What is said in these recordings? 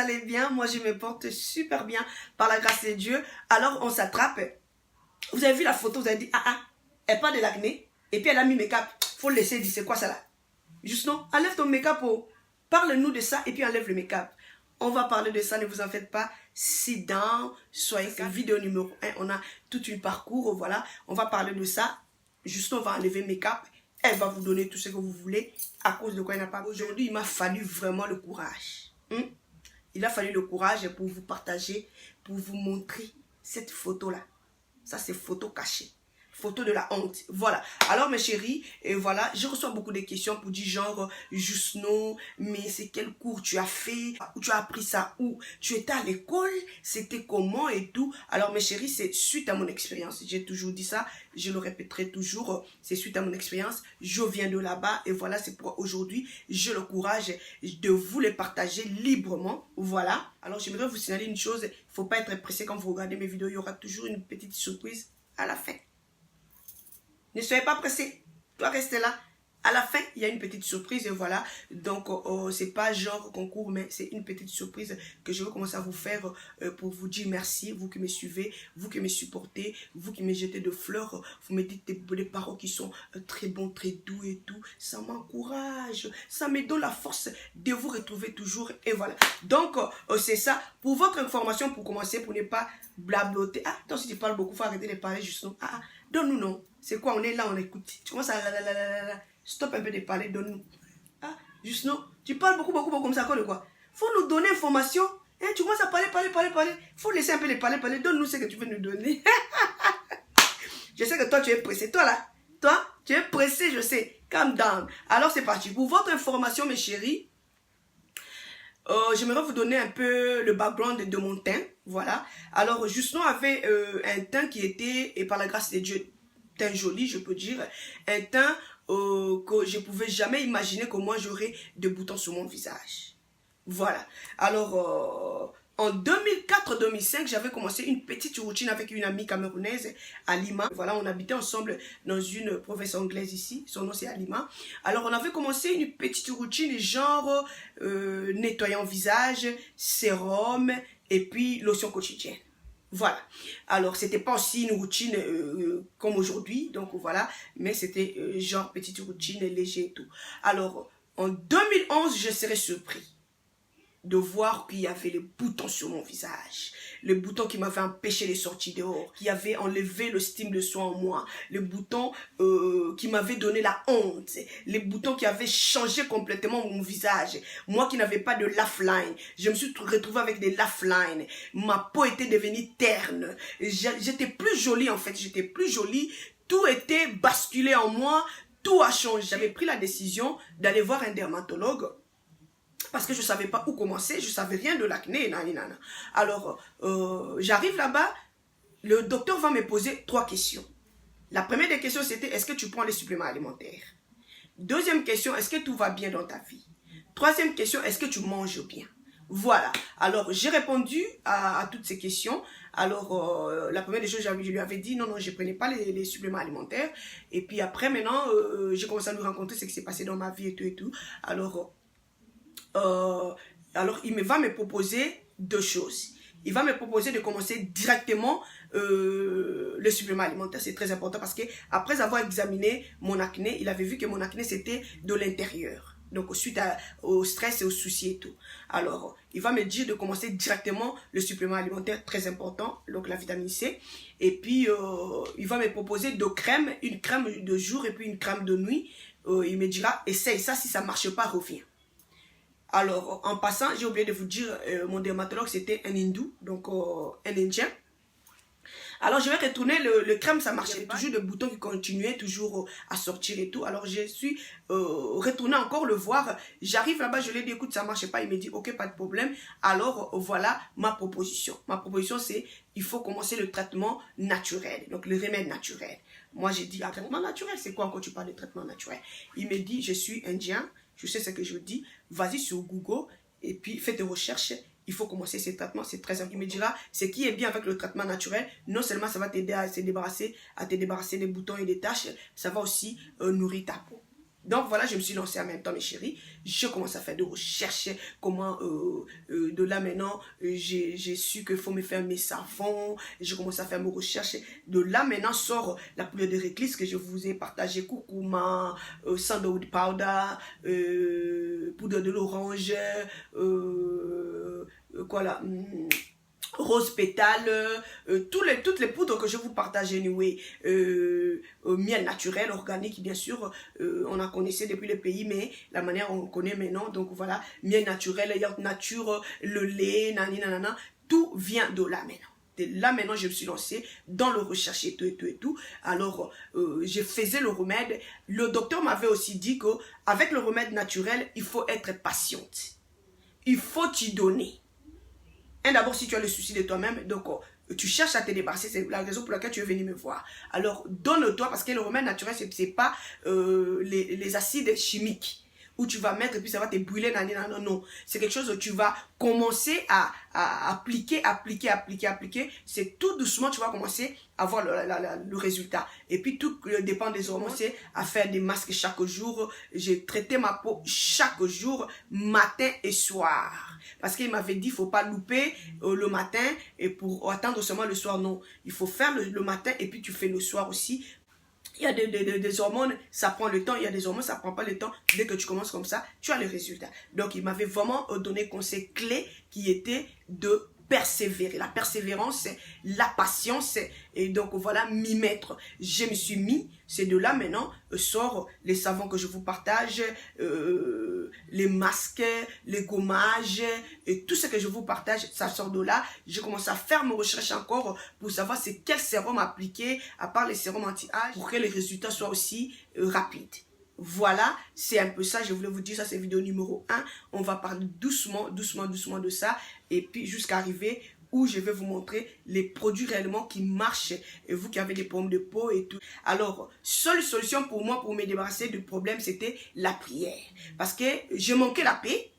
allez bien? Moi, je me porte super bien par la grâce de Dieu. Alors, on s'attrape. Vous avez vu la photo, vous avez dit, elle parle de l'acné. Et puis, elle a mis make-up. Faut le laisser dire, c'est quoi ça là? Juste non, enlève ton make-up. Oh. Parle-nous de ça et puis enlève le make-up. On va parler de ça, ne vous en faites pas. Sit down, soyez vidéo numéro 1. On a tout un parcours, voilà. On va parler de ça. Juste on va enlever make-up. Elle va vous donner tout ce que vous voulez. À cause de quoi il n'a pas. Aujourd'hui, il m'a fallu vraiment le courage. Il a fallu le courage pour vous partager, pour vous montrer cette photo-là. Ça, c'est photo cachée. Photo de la honte. Voilà. Alors, mes chéris, et voilà, je reçois beaucoup de questions pour dire genre, Justno, mais c'est quel cours tu as fait? Où tu as appris ça? Où? Tu étais à l'école? C'était comment et tout? Alors, mes chéris, c'est suite à mon expérience. J'ai toujours dit ça. Je le répéterai toujours. C'est suite à mon expérience. Je viens de là-bas. Et voilà, c'est pour aujourd'hui, j'ai le courage de vous les partager librement. Voilà. Alors, j'aimerais vous signaler une chose. Il ne faut pas être pressé quand vous regardez mes vidéos. Il y aura toujours une petite surprise à la fin. Ne soyez pas pressés. Toi, restez là. À la fin, il y a une petite surprise et voilà. Donc, c'est pas genre concours, mais c'est une petite surprise que je vais commencer à vous faire pour vous dire merci. Vous qui me suivez, vous qui me supportez, vous qui me jetez de fleurs. Vous me dites des paroles qui sont très bons, très doux et tout. Ça m'encourage. Ça me donne la force de vous retrouver toujours. Et voilà. Donc, c'est ça. Pour votre information, pour commencer, pour ne pas blabloter. Ah, toi, si tu parles beaucoup, il faut arrêter de parler juste non. Donne-nous non. C'est quoi? On est là, on écoute. Tu commences à stop un peu de parler, donne-nous. Juste non. Tu parles beaucoup comme ça, quoi de quoi? Faut nous donner information. Hein, tu commences à parler. Faut laisser un peu de parler. Donne-nous ce que tu veux nous donner. Je sais que toi, tu es pressé. Toi, là, tu es pressé, je sais. Calm down. Alors, c'est parti. Pour votre information, mes chéris, j'aimerais vous donner un peu le background de mon teint. Voilà. Alors, Justno avait un teint qui était, et par la grâce de Dieu, teint joli, je peux dire. Un teint que je ne pouvais jamais imaginer que moi, j'aurais des boutons sur mon visage. Voilà. Alors, en 2004-2005, j'avais commencé une petite routine avec une amie camerounaise à Lima. Voilà, on habitait ensemble dans une province anglaise ici. Son nom, c'est à Lima. Alors, on avait commencé une petite routine genre nettoyant visage, sérum et puis lotion quotidienne. Voilà. Alors, c'était pas aussi une routine comme aujourd'hui. Donc, voilà. Mais c'était genre petite routine légère et tout. Alors, en 2011, je serais surpris de voir qu'il y avait les boutons sur mon visage. Les boutons qui m'avaient empêché de sortir dehors. Qui avaient enlevé le style de soi en moi. Les boutons qui m'avaient donné la honte. Les boutons qui avaient changé complètement mon visage. Moi qui n'avais pas de laugh line. Je me suis retrouvée avec des laugh lines. Ma peau était devenue terne. J'étais plus jolie en fait. J'étais plus jolie. Tout était basculé en moi. Tout a changé. J'avais pris la décision d'aller voir un dermatologue. Parce que je ne savais pas où commencer, je ne savais rien de l'acné. Alors, j'arrive là-bas, le docteur va me poser 3 questions. La première des questions, c'était, est-ce que tu prends les suppléments alimentaires? Deuxième question, est-ce que tout va bien dans ta vie? Troisième question, est-ce que tu manges bien? Voilà. Alors, j'ai répondu à toutes ces questions. Alors, la première des choses, je lui avais dit, non, je ne prenais pas les suppléments alimentaires. Et puis après, maintenant, j'ai commencé à lui rencontrer ce qui s'est passé dans ma vie et tout. Alors, il va me proposer 2 choses. Il va me proposer de commencer directement le supplément alimentaire. C'est très important parce que après avoir examiné mon acné, il avait vu que mon acné c'était de l'intérieur. Donc, suite au stress et aux soucis et tout. Alors, il va me dire de commencer directement le supplément alimentaire, très important, donc la vitamine C. Et puis, il va me proposer 2 crèmes, une crème de jour et puis une crème de nuit. Il me dira, essaye ça, si ça ne marche pas, reviens. Alors, en passant, j'ai oublié de vous dire, mon dermatologue, c'était un hindou, donc un indien. Alors, je vais retourner, le crème, ça marchait pas. Toujours des boutons qui continuaient toujours à sortir et tout. Alors, je suis retournée encore le voir. J'arrive là-bas, je lui ai dit, écoute, ça marchait pas. Il me dit, ok, pas de problème. Alors, voilà ma proposition. Ma proposition, c'est, il faut commencer le traitement naturel, donc le remède naturel. Moi, j'ai dit, traitement naturel, c'est quoi encore tu parles de traitement naturel? Il me dit, je suis indien. Je sais ce que je dis, vas-y sur Google et puis fais tes recherches. Il faut commencer ces traitements, c'est très important. Il me dira, ce qui est bien avec le traitement naturel, non seulement ça va t'aider à te débarrasser des boutons et des taches, ça va aussi nourrir ta peau. Donc voilà, je me suis lancée en même temps, mes chéris. Je commence à faire des recherches, comment de là maintenant, j'ai su qu'il faut me faire mes savons. Je commence à faire mes recherches. De là maintenant sort la poudre de réglisse que je vous ai partagé, curcuma, sandalwood powder, poudre de l'orange, quoi là, rose pétale, toutes les poudres que je vous partage anyway, miel naturel, organique bien sûr, on en connaissait depuis le pays, mais la manière on connaît maintenant, donc voilà, miel naturel, yaourt nature, le lait, nanana, tout vient de là maintenant. De là maintenant je me suis lancée dans le recherche et tout. Alors je faisais le remède. Le docteur m'avait aussi dit que avec le remède naturel, il faut être patiente. Il faut t'y donner. D'abord, si tu as le souci de toi-même, donc tu cherches à te débarrasser, c'est la raison pour laquelle tu es venu me voir. Alors, donne-toi, parce que le remède naturel, ce n'est pas les acides chimiques où tu vas mettre et puis ça va te brûler. Non. C'est quelque chose où tu vas commencer à appliquer. C'est tout doucement, tu vas commencer à voir le résultat. Et puis, tout dépend des hormones. C'est à faire des masques chaque jour. J'ai traité ma peau chaque jour, matin et soir. Parce qu'il m'avait dit, il ne faut pas louper le matin et pour attendre seulement le soir. Non, il faut faire le matin et puis tu fais le soir aussi. Il y a des hormones, ça prend le temps. Il y a des hormones, ça ne prend pas le temps. Dès que tu commences comme ça, tu as le résultat. Donc, il m'avait vraiment donné conseil clé qui était de persévérer. La persévérance, la patience. Et donc, voilà, m'y mettre. Je me suis mis. C'est de là, maintenant, sort les savons que je vous partage, les masques, les gommages, et tout ce que je vous partage, ça sort de là. Je commence à faire mes recherches encore pour savoir c'est quel sérum appliquer, à part les sérums anti-âge, pour que les résultats soient aussi rapides. Voilà, c'est un peu ça, je voulais vous dire, ça c'est vidéo numéro 1. On va parler doucement de ça. Et puis jusqu'à arriver où je vais vous montrer les produits réellement qui marchent. Et vous qui avez des problèmes de peau et tout. Alors, seule solution pour moi pour me débarrasser du problème, c'était la prière. Parce que je manquais la paix.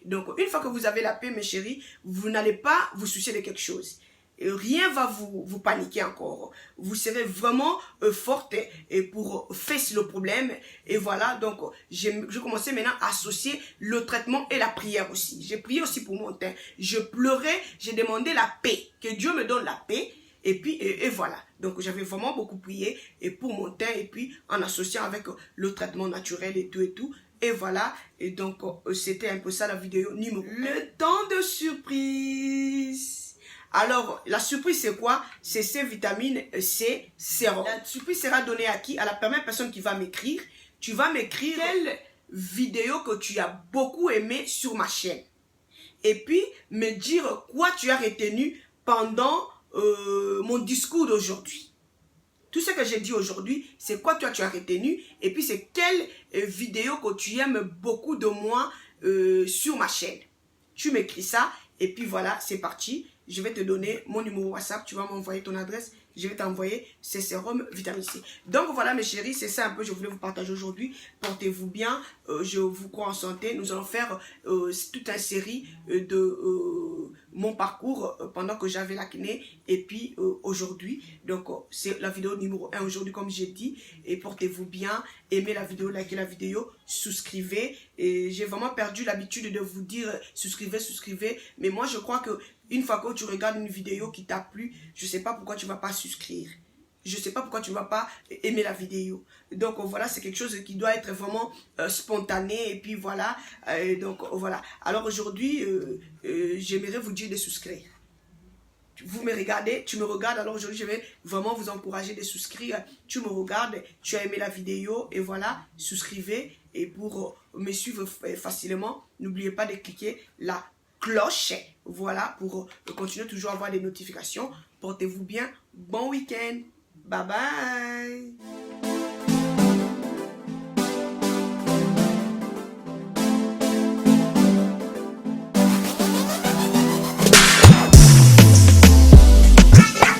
Donc, une fois que vous avez la paix, mes chéris, vous n'allez pas vous soucier de quelque chose. Rien va vous paniquer encore. Vous serez vraiment forte et pour face le problème. Et voilà, donc je commençais maintenant à associer le traitement et la prière aussi. J'ai prié aussi pour mon teint. Je pleurais, j'ai demandé la paix. Que Dieu me donne la paix. Et puis, et voilà. Donc, j'avais vraiment beaucoup prié et pour mon teint et puis en associant avec le traitement naturel et tout. Et voilà, et donc c'était un peu ça la vidéo numéro 1. Le temps de surprise. Alors, la surprise, c'est quoi? C'est ces vitamines C sérum. La surprise sera donnée à qui? À la première personne qui va m'écrire. Tu vas m'écrire quelle vidéo que tu as beaucoup aimé sur ma chaîne. Et puis, me dire quoi tu as retenu pendant mon discours d'aujourd'hui. Tout ce que j'ai dit aujourd'hui, c'est quoi toi tu as retenu. Et puis, c'est quelle vidéo que tu aimes beaucoup de moi sur ma chaîne. Tu m'écris ça. Et puis voilà, c'est parti. Je vais te donner mon numéro WhatsApp. Tu vas m'envoyer ton adresse. Je vais t'envoyer ces sérums vitamine C. Donc voilà mes chéris, c'est ça un peu que je voulais vous partager aujourd'hui. Portez-vous bien. Je vous crois en santé. Nous allons faire toute une série de mon parcours pendant que j'avais l'acné. Et puis aujourd'hui. Donc c'est la vidéo numéro 1 aujourd'hui comme j'ai dit. Et portez-vous bien. Aimez la vidéo, likez la vidéo. Souscrivez. Et j'ai vraiment perdu l'habitude de vous dire souscrivez. Mais moi je crois que une fois que tu regardes une vidéo qui t'a plu, je ne sais pas pourquoi tu ne vas pas souscrire. Je ne sais pas pourquoi tu ne vas pas aimer la vidéo. Donc voilà, c'est quelque chose qui doit être vraiment spontané. Et puis voilà. Donc voilà. Alors aujourd'hui, j'aimerais vous dire de souscrire. Vous me regardez, tu me regardes. Alors aujourd'hui, je vais vraiment vous encourager de souscrire. Tu me regardes, tu as aimé la vidéo. Et voilà, souscrivez. Et pour me suivre facilement, n'oubliez pas de cliquer là. Cloche, voilà, pour continuer toujours à avoir des notifications. Portez-vous bien, bon week-end, bye bye.